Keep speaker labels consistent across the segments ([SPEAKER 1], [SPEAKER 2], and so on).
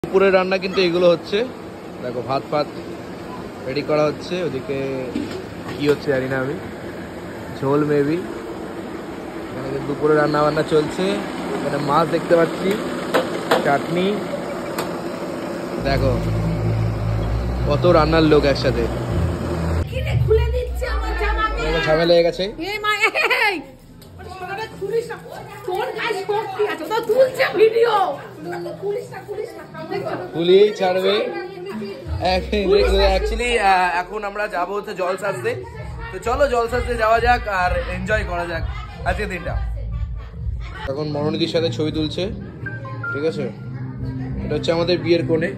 [SPEAKER 1] দুপুরের রান্না কিন্তু এগুলো হচ্ছে, দেখো ভাত ফাত রেডি করা হচ্ছে, ওদিকে কি হচ্ছে জানি না আমি, ঝোল মেবি। এখানে দুপুরে রান্না বান্না চলছে, এখানে মাছ দেখতে পাচ্ছি, চাটনি, দেখো কত রান্নার লোক একসাথে। ঝামেলা হয়ে গেছে। পুলিশ ছাড়বে অ্যাকচুয়ালি। এখন আমরা যাবো হচ্ছে জল সাজতে, তো চলো জল সাজতে যাওয়া যাক আর এনজয় করা যাক আজকের দিনটা। এখন মনোনীতির সাথে ছবি তুলছে, ঠিক আছে, এটা হচ্ছে আমাদের বিয়ের কোণে,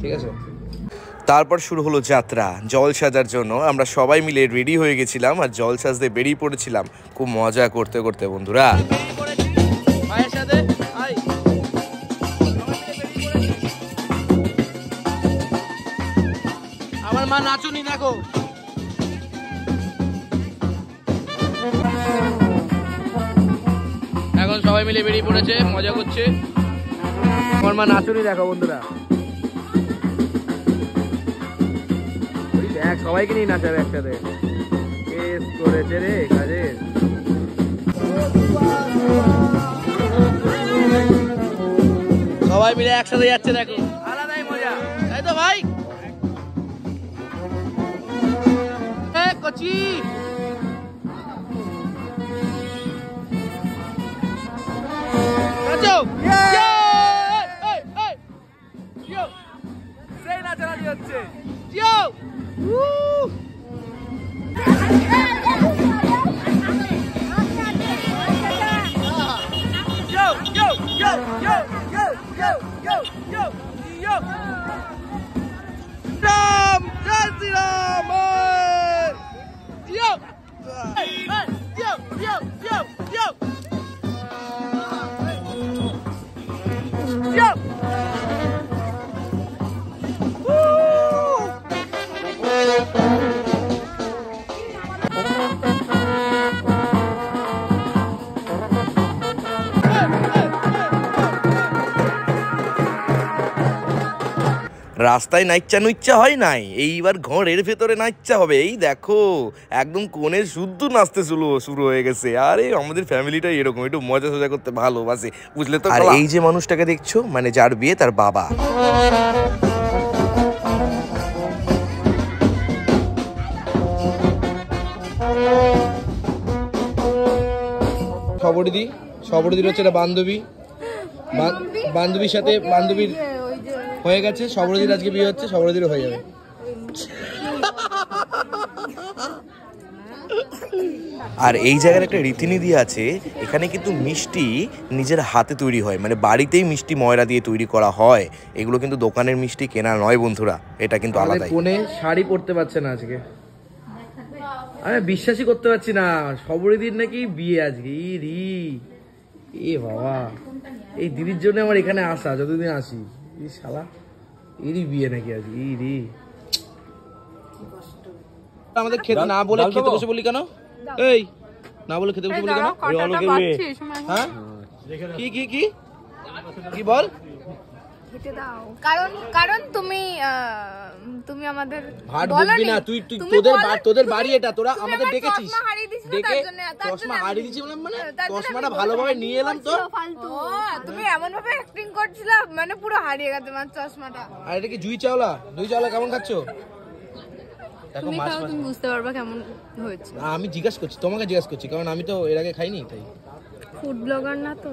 [SPEAKER 1] ঠিক আছে। তারপর শুরু হলো যাত্রা জল সাজার জন্য। আমরা সবাই মিলে রেডি হয়ে গেছিলাম আর জল সাজতে বেরিয়ে পড়েছিলাম খুব মজা করতে করতে বন্ধুরা। আমার মা নাচুনি দেখো, এখন সবাই মিলে বেরিয়ে পড়েছে, মজা করছে। আমার মা নাচুনি দেখো বন্ধুরা, সবাইকে নিয়ে নাচাবে একসাথে, কেস করেছে রে কাজের। সবাই মিলে একসাথে যাচ্ছে দেখো, আলাদাই মজা, তাই তো ভাই? কচি সেই নাচানাচি হচ্ছে। রাস্তায় নাইচ্চা নুইচ্চা হয় নাই, এইবার ঘরের ভেতরে নাইচ্চা হবে। এই দেখো একদম কোণে শুদ্ধ নাচতে শুরু হয়ে গেছে। আরে আমাদের ফ্যামিলিটা এরকম, একটু মজা সজা করতে ভালোবাসে, বুঝলে তো। আর এই যে মানুষটাকে দেখছো, মানে যার বিয়ে তার বাবা। সবরিদির হচ্ছে একটা বান্ধবী, বান্ধবীর সাথে বান্ধবীর হয়ে গেছে, সবরদির আজকে বিয়ে হচ্ছে, সবরদিরও হয়ে যাবে। আর এই জায়গার একটা রীতিনীতি আছে, এখানে কিন্তু মিষ্টি নিজের হাতে তৈরি হয়, মানে বাড়িতেই মিষ্টি ময়রা দিয়ে তৈরি করা হয়। এগুলো কিন্তু দোকানের মিষ্টি কেনা নয় বন্ধুরা, এটা কিন্তু আলাদা। কোনে শাড়ি পরতে পারছে না আজকে, আমি বিশ্বাসই করতে পারছি না, সবরদির নাকি বিয়ে আজকে। এ বাবা, এই দিদির জন্য আমার এখানে আসা, যতদিন আসি, এই শালা এরই বিয়ে নাকি আজ। আমাদের খেতে না বলে খেতে বসে বলি কেন? এই না বলে খেতে বসে বলি কেন? হ্যাঁ কি কি কি কি বল?
[SPEAKER 2] কারণ তুমি আমাদের
[SPEAKER 1] বলবি না, তুই তোদের বাড়ি এটা, তোরা আমাদের ডেকেছিস, ডেকে চশমা হারিয়ে দিয়েছি মানে চশমাটা ভালোভাবে নিয়ে এলাম তো।
[SPEAKER 2] তুমি এমন ভাবে অ্যাক্টিং করছিলা, মানে পুরো হারিয়ে গেছে তোমার চশমাটা।
[SPEAKER 1] আর এটা কি জুই চাওলা? জুই চাওলা কেমন খাচ্ছো?
[SPEAKER 2] তুমি বুঝতে পারবা কেমন হয়েছে।
[SPEAKER 1] আমি জিজ্ঞাসা করছি, তোমাকে জিজ্ঞাসা করছি, কারণ আমি তো এর আগে খাইনি, তাই।
[SPEAKER 2] ফুড ব্লগার না তো,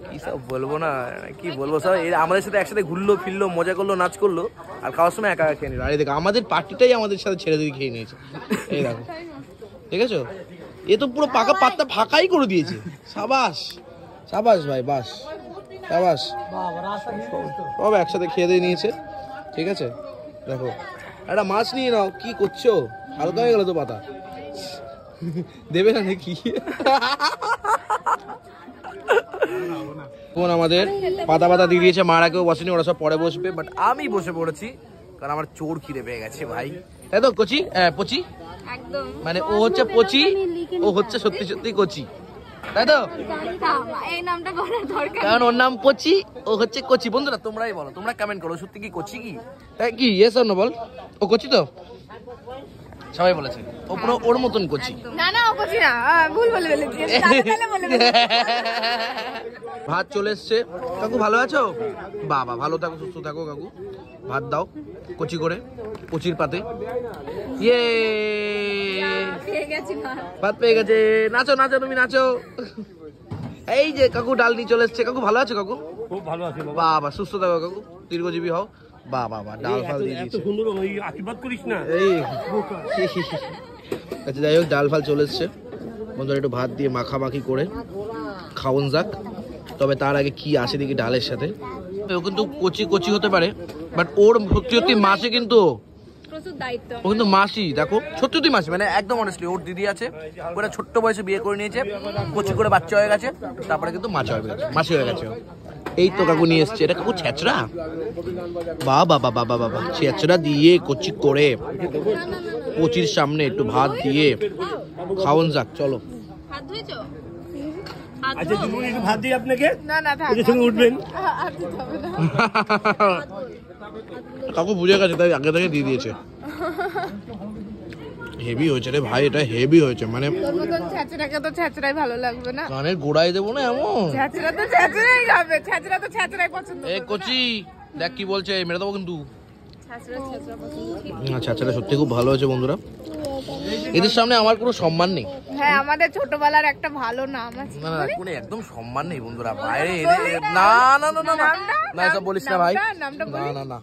[SPEAKER 1] কি সব বলবো না, কি বলবো, সব আমাদের সাথে একসাথে ঘুরলো ফিরলো, মজা করলো, নাচ করলো, আর খাওয়ার সময় একা একা খেয়ে নিল। আরে দেখো আমাদের পার্টিটাই আমাদের সাথে ছেড়ে দিয়ে খেয়ে নিয়েছে, এই দেখো, ঠিক আছে। এ তো পুরো পাকা পাত্তা ফাঁকাই করে দিয়েছে। সাবাস সাবাস ভাই, বাস সাবাস, সব একসাথে খেয়ে দিয়ে নিয়েছে, ঠিক আছে। দেখো একটা মাছ নিয়ে নাও, কি করছো? হালকা হয়ে গেল তো পাতা, দেবে না নাকি? আমাদের পাতা পাতা দিয়ে দিয়েছে, মারা কেউ বসেনি, ওরা সব পরে বসবে, বাট আমি বসে পড়েছি কারণ আমার চোর খিদে পেয়ে গেছে ভাই। তাই তো কচি? পচি, মানে ও হচ্ছে পচি, ও হচ্ছে সত্যি সত্যি কচি, তাই তো?
[SPEAKER 2] এই নামটা বলার দরকার
[SPEAKER 1] কারণ ওর নাম কচি, ও হচ্ছে কচি। বন্ধুরা তোমরাই বলো, তোমরা কমেন্ট করো সত্যি কি কচি কি? তাই কি ইয়েস অর নো বল? ও কচি তো? সবাই বলেছে ও পুরো ওর মতন কচি।
[SPEAKER 2] না না ও কচি না, ভুল বলে ফেলেছি। তাহলে বলে ফেলেছি।
[SPEAKER 1] ভাত চলে এসছে। কাকু ভালো আছো? বাবা ভালো থাকো, সুস্থ থাকো কাকু। ভাত দাও কচি করে, কচির পাতে। ইয়ে
[SPEAKER 2] পেয়ে গেছি না।
[SPEAKER 1] ভাত পেয়ে গেছে। নাচো নাচো, তুমি নাচো। এই যে কাকু ডাল নিয়ে চলে এসছে। কাকু ভালো আছো কাকু?
[SPEAKER 3] খুব ভালো আছে বাবা।
[SPEAKER 1] বাবা সুস্থ থাকো কাকু, দীর্ঘজীবী হও। বাবা ডাল ফাল দিয়ে
[SPEAKER 3] এত
[SPEAKER 1] দিয়েছে।
[SPEAKER 3] সুন্দর ওই আশীর্বাদ করিস না।
[SPEAKER 1] এই আচ্ছা যাই হোক, ডাল ফাল চলে এসছে। বন্ধুরা একটু ভাত দিয়ে মাখামাখি করে খাওন যাক। তবে তার আগে কি আসে দেখি ডালের সাথে। ও কিন্তু কচি কচি হতে পারে, বাট ওর সত্যি সত্যি মাসে কিন্তু
[SPEAKER 2] প্রচুর দায়িত্ব।
[SPEAKER 1] ও কিন্তু মাসি, দেখো সত্যি সত্যি মাসি, মানে একদম অনেস্টলি। ওর দিদি আছে, ওরা ছোট্ট বয়সে বিয়ে করে নিয়েছে, কচি করে বাচ্চা হয়ে গেছে, তারপরে কিন্তু মাসি হয়ে গেছে, মাসি হয়ে গেছে ও। এই তো কাকু নিয়ে এসছে। এটা কাকু ছেঁচড়া, বাবা বাবা বাবা বাবা, ছেঁচড়া দিয়ে কচি করে কচির সামনে একটু ভাত দিয়ে খাওন যাক। চলো
[SPEAKER 2] হাত ধুইছো?
[SPEAKER 3] আচ্ছা দিদিমণি একটু ভাত দিই আপনাকে।
[SPEAKER 2] না না থাক।
[SPEAKER 3] এদের সঙ্গে উঠবেন।
[SPEAKER 2] আর দিতে হবে না।
[SPEAKER 1] কাকু বুঝে গেছে, তাই আগে থেকে দিয়ে দিয়েছে। হেভি হয়েছে রে ভাই, এটা হেভি হয়েছে। মানে
[SPEAKER 2] তোর মতন ছ্যাঁচড়াকে তো ছ্যাঁচড়াই ভালো লাগবে না।
[SPEAKER 1] কানের গোড়ায় দেবো না এমন।
[SPEAKER 2] ছ্যাঁচড়া তো ছ্যাঁচড়াই খাবে, ছ্যাঁচড়া তো ছ্যাঁচড়াই পছন্দ
[SPEAKER 1] এ
[SPEAKER 2] করবে।
[SPEAKER 1] কচি দেখ কি বলছে, মেরে দেবো কিন্তু।
[SPEAKER 2] ছ্যাঁচড়া ছ্যাঁচড়া পছন্দ ঠিক।
[SPEAKER 1] আচ্ছা আচ্ছা, সত্যি খুব ভালো হয়েছে বন্ধুরা। এদের সামনে আমার কোনো সম্মান নেই।
[SPEAKER 2] হ্যাঁ আমাদের ছোটবেলার একটা ভালো নাম আছে।
[SPEAKER 1] না না কোনো একদম সম্মান নেই বন্ধুরা। বাইরে না না না না না না, এসব বলিস না ভাই।
[SPEAKER 2] নামটা
[SPEAKER 1] না না না।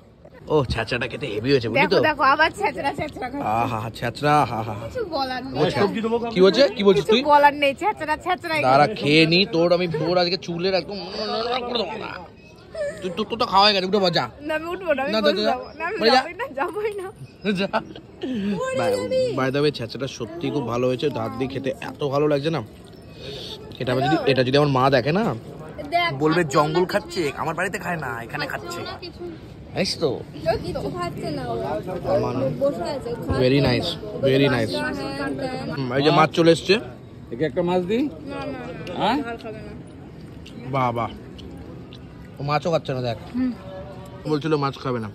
[SPEAKER 1] ও ছাঁচড়াটা খেতে হেভি হয়েছে বুঝলি
[SPEAKER 2] দেখো
[SPEAKER 1] তো?
[SPEAKER 2] দেখো আবার ছ্যাঁচড়া ছ্যাঁচড়া খাচ্ছে।
[SPEAKER 1] আহা ছাঁচড়া, হা হা।
[SPEAKER 2] কিছু বলার নেই।
[SPEAKER 3] সবজি দেবো
[SPEAKER 1] কি বলছে, কি বলছিস
[SPEAKER 2] কিছু
[SPEAKER 1] তুই?
[SPEAKER 2] বলার নেই, ছ্যাঁচড়া ছ্যাঁচড়াই
[SPEAKER 1] দাঁড়া খেয়ে নি, তোর আমি তোর আজকে চুলের একদম করে দেবো না। তুই তোর তো খাওয়াই গেছে, উঠে বাজা
[SPEAKER 2] না আমি উঠবো না, আমি
[SPEAKER 1] না,
[SPEAKER 2] বসে
[SPEAKER 1] না,
[SPEAKER 2] যাবো না, আমি
[SPEAKER 1] বলে যা।
[SPEAKER 2] যাবোই না, যাবোই না।
[SPEAKER 1] যা। বাই দ্য ওয়ে ছাঁচড়াটা সত্যি খুব ভালো হয়েছে। দাঁত দিয়ে খেতে এত ভালো লাগছে না। এটা যদি আমার মা দেখে না,
[SPEAKER 2] দেখ
[SPEAKER 1] বলবে জঙ্গল খাচ্ছে, আমার বাড়িতে খায় না, এখানে খাচ্ছে। নাইস তো,
[SPEAKER 2] কিছু খাচ্ছে না ওরা, বসে আছে।
[SPEAKER 1] Very nice, very nice. এই যে মাছ চলে এসছে।
[SPEAKER 3] একে একটা মাছ দিই।
[SPEAKER 2] না না
[SPEAKER 3] হ্যাঁ
[SPEAKER 2] আর খাবে না।
[SPEAKER 1] বাহ বাহ, ও মাছও খাচ্ছে না দেখ। বলছিল মাছ খাবে না,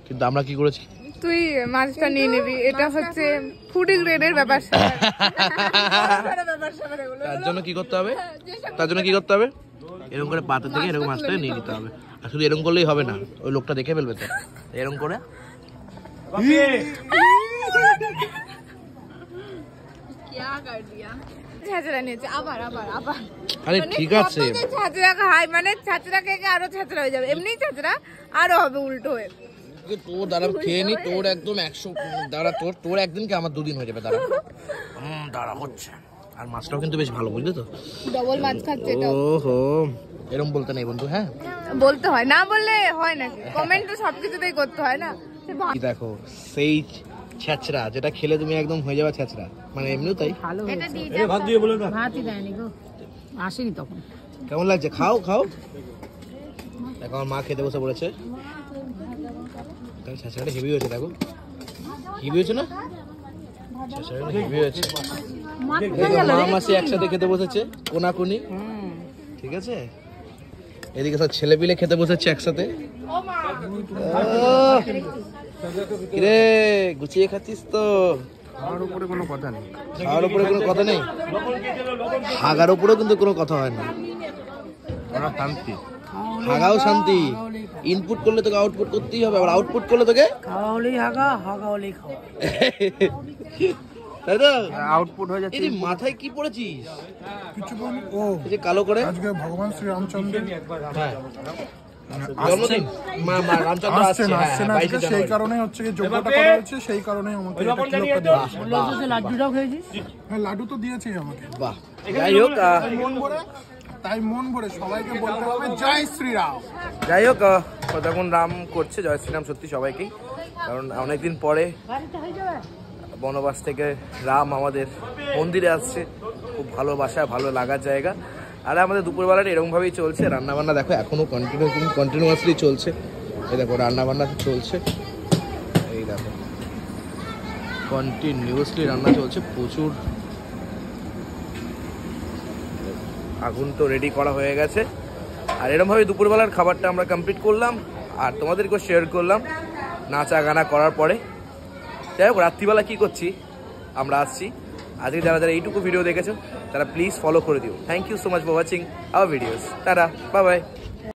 [SPEAKER 1] কিন্তু আমরা কি করেছি?
[SPEAKER 2] তুই মাছটা নিয়ে নিবি, এটা হচ্ছে ফুডি গ্রেডের ব্যাপার
[SPEAKER 1] তার জন্য কি করতে হবে? তার জন্য কি করতে হবে? এরকম করে পাতা থেকে এরকম মাছটা নিয়ে নিতে হবে। আর শুধু এরকম করলেই হবে না, ওই লোকটা দেখে ফেলবে তো। এরকম করে
[SPEAKER 2] ছাঁচড়া নিয়েছে আবার আবার আবার।
[SPEAKER 1] আরে ঠিক আছে,
[SPEAKER 2] ছাঁচড়া খাই মানে ছাঁচড়া খেয়ে আরো ছাঁচড়া হয়ে যাবে, এমনি ছাঁচড়া আরো হবে উল্টো হয়ে।
[SPEAKER 1] তোর দাঁড়া খেয়ে নি, তোর একদম 100 দাঁড়া, তোর একদিনকে আমার 2 দিন হয়ে যাবে। দাঁড়া দাঁড়া হচ্ছে। আর মাছটাও কিন্তু বেশ ভালো বুঝলি তো?
[SPEAKER 2] ডবল মাছ খাচ্ছে এটা।
[SPEAKER 1] ওহো, এরকম বলতে নেই বন্ধু। হ্যাঁ
[SPEAKER 2] বলতে হয়, না বললে হয় নাকি? কমেন্ট তো সবকিছুতেই করতে হয় না।
[SPEAKER 1] কি দেখো, সেই ছেঁচড়া যেটা খেলে তুমি একদম হয়ে যাবে ছেঁচড়া, মানে এমনিও তাই।
[SPEAKER 2] এটা দিয়ে
[SPEAKER 3] এ ভাত দিয়ে বলে না।
[SPEAKER 4] ভাতই দেয়নি গো, আসেনি তখন।
[SPEAKER 1] কেমন লাগছে? খাও খাও। দেখো আমার মা খেতে বসে পড়েছে। ছেঁচড়াটা হেভি হয়েছে, দেখো হেভি হয়েছে না? ছেঁচড়াটা হেভি হয়েছে। মা মাসি একসাথে খেতে বসেছে, কোনাকুনি, ঠিক আছে। এদিকে সব ছেলে পিলে খেতে বসেছে একসাথে। কিরে গুছিয়ে খাচ্ছিস তো? খাওয়ার উপরে কোনো কথা নেই, খাওয়ার উপরে কোনো কথা নেই, হাগার উপরেও কিন্তু কোনো কথা হয় না। শান্তি, হাগাও শান্তি। ইনপুট করলে তোকে আউটপুট করতেই হবে, আবার আউটপুট করলে তোকে
[SPEAKER 4] খাওয়া হলেই হাগা, হাগা হলেই খাওয়া।
[SPEAKER 1] তাই তো? আউটপুট হয়ে যাচ্ছে। এই মাথায় কি পড়েছিস?
[SPEAKER 5] কিছু বল। ও
[SPEAKER 1] এই যে কালো করে,
[SPEAKER 5] আজকে ভগবান শ্রী রামচন্দ্র
[SPEAKER 1] হ্যাঁ জন্মদিন। মা রামচন্দ্র আসছে,
[SPEAKER 5] আসছেন
[SPEAKER 1] হ্যাঁ,
[SPEAKER 5] আসছেন
[SPEAKER 1] 22
[SPEAKER 5] আজকে, সেই
[SPEAKER 1] জানুয়ারি।
[SPEAKER 5] কারণে হচ্ছে কি যোগ্যতা করা হচ্ছে, সেই কারণে আমাকে এটা তিলকটা দেওয়া হয়েছে।
[SPEAKER 4] বললো যে লাড্ডুটাও খেয়েছিস?
[SPEAKER 5] হ্যাঁ লাড্ডু তো দিয়েছি আমাকে।
[SPEAKER 1] বাহ, যাই হোক
[SPEAKER 5] তাই মন ভরে সবাইকে বলতে হবে জয় শ্রীরাম।
[SPEAKER 1] যাই হোক তখন রাম করছে জয় শ্রীরাম সত্যি সবাইকেই, কারণ অনেকদিন পরে বনবাস থেকে রাম আমাদের মন্দিরে আসছে। খুব ভালোবাসা, ভালো লাগার জায়গা। আর আমাদের দুপুরবেলাটা এরকমভাবেই চলছে। রান্নাবান্না দেখো এখনও কন্টিনিউয়াসলি চলছে। এই দেখো রান্নাবান্না চলছে, এই দেখো কন্টিনিউয়াসলি রান্না চলছে। প্রচুর আগুন তো রেডি করা হয়ে গেছে। আর এরমভাবে দুপুরবেলার খাবারটা আমরা কমপ্লিট করলাম আর তোমাদেরকেও শেয়ার করলাম নাচা গানা করার পরে। যাই হোক, রাত্রিবেলা কী করছি আমরা আসছি। আজকে যারা যারা এইটুকু ভিডিও দেখেছো তারা প্লিজ ফলো করে দিও। Thank you so much for watching our videos. টাটা, বাই বাই।